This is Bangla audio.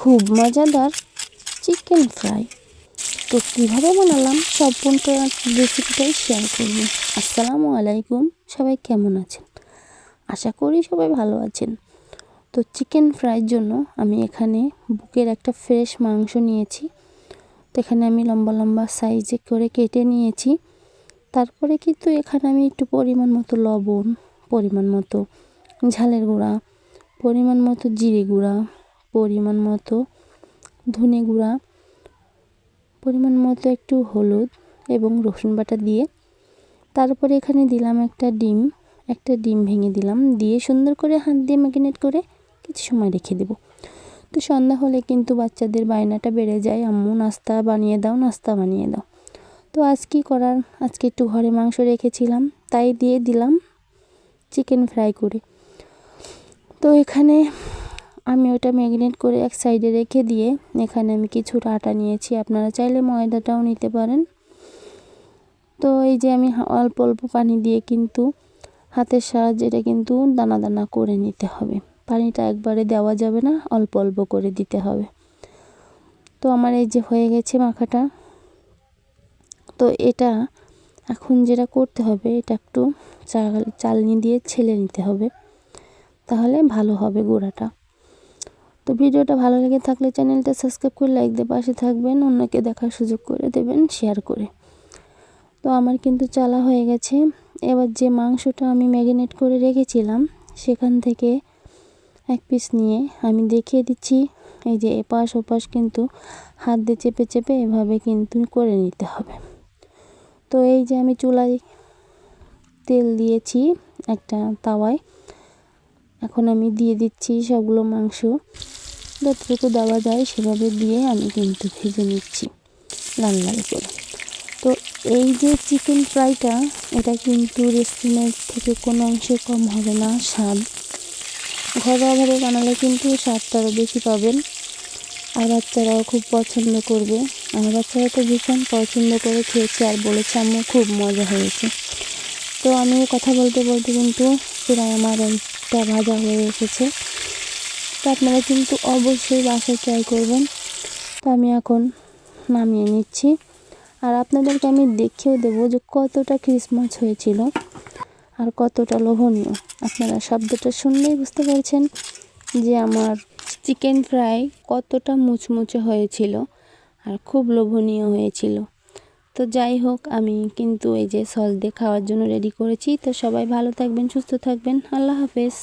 খুব মজাদার চিকেন ফ্রাই। তো কীভাবে বানালাম সম্পূর্ণ রেসিপিটাই শেয়ার করব। আসসালামু আলাইকুম, সবাই কেমন আছেন? আশা করি সবাই ভালো আছেন। তো চিকেন ফ্রাইয়ের জন্য আমি এখানে বুকের একটা ফ্রেশ মাংস নিয়েছি। তো এখানে আমি লম্বা লম্বা সাইজে করে কেটে নিয়েছি। তারপরে কিন্তু এখানে আমি একটু পরিমাণ মতো লবণ, পরিমাণ মতো ঝালের গুঁড়া, পরিমাণ মতো জিরে গুঁড়া, পরিমাণ মতো ধনে গুঁড়া, পরিমাণ মতো একটু হলুদ এবং রসুন বাটা দিয়ে তারপরে এখানে দিলাম একটা ডিম ভেঙে দিলাম, দিয়ে সুন্দর করে হাত দিয়ে ম্যারিনেট করে কিছু সময় রেখে দেব। তো সন্ধ্যা হলে কিন্তু বাচ্চাদের বায়নাটা বেড়ে যায়, আম্মু নাস্তা বানিয়ে দাও, নাস্তা বানিয়ে দাও। তো আজ কী করার, আজকে একটু ঘরে মাংস রেখেছিলাম, তাই দিয়ে দিলাম চিকেন ফ্রাই করে। তো এখানে আমি ওটা ম্যারিনেট করে এক সাইডে রেখে দিয়ে এখানে আমি কিছুটা আটা নিয়েছি, আপনারা চাইলে ময়দাটাও নিতে পারেন। তো এই যে আমি অল্প অল্প পানি দিয়ে কিন্তু হাতের সাহায্যে এটা কিন্তু দানা দানা করে নিতে হবে। পানিটা একবারে দেওয়া যাবে না, অল্প অল্প করে দিতে হবে। তো আমার এই যে হয়ে গেছে মাখাটা। তো এটা এখন যেটা করতে হবে, এটা একটু চালনি দিয়ে ছেলে নিতে হবে, তাহলে ভালো হবে গুঁড়াটা। তো ভিডিওটা ভালো লেগে থাকলে চ্যানেলটা সাবস্ক্রাইব করে লাইক দিয়ে পাশে থাকবেন, অন্যকে দেখার সুযোগ করে দেবেন শেয়ার করে। তো আমার কিন্তু চালা হয়ে গেছে। এবার যে মাংসটা আমি ম্যারিনেট করে রেখেছিলাম সেখান থেকে এক পিস নিয়ে আমি দেখিয়ে দিচ্ছি। এই যে এপাশ ওপাশ কিন্তু হাত দিয়ে চেপে চেপে এভাবে কিন্তু করে নিতে হবে। তো এই যে আমি চুলায় তেল দিয়েছি একটা তাওয়ায়, এখন আমি দিয়ে দিচ্ছি সবগুলো মাংস, যতটুকু দেওয়া যায় সেভাবে দিয়ে আমি কিন্তু ভেজে নিচ্ছি লাল লাল করে। তো এই যে চিকেন ফ্রাইটা, এটা কিন্তু রেস্টুরেন্ট থেকে কোনো অংশে কম হবে না স্বাদ। ঘরোয়াভাবে বানালে কিন্তু স্বাদটা আরও বেশি পাবেন, আর বাচ্চারাও খুব পছন্দ করবে। আমার বাচ্চারা তো ভীষণ পছন্দ করে খেয়েছে আর বলেছে আম্মু খুব মজা হয়েছে। তো আমি কথা বলতে বলতে কিন্তু প্রায় আমার একটা ভাজা হয়ে এসেছে। তো আপনারা কিন্তু অবশ্যই বাসায় ট্রাই করবেন। তো আমি এখন নামিয়ে নিচ্ছি, আর আপনাদেরকে আমি দেখিয়েও দেবো যে কতটা ক্রিসমাস হয়েছিল আর কতটা লোভনীয়। আপনারা শব্দটা শুনলেই বুঝতে পারছেন যে আমার চিকেন ফ্রাই কতটা মুচমুচে হয়েছিল আর খুব লোভনীয় হয়েছিল। তো যাই হোক, আমি কিন্তু এই যে সস দিয়ে খাওয়ার জন্য রেডি করেছি। তো সবাই ভালো থাকবেন, সুস্থ থাকবেন, আল্লাহ হাফেজ।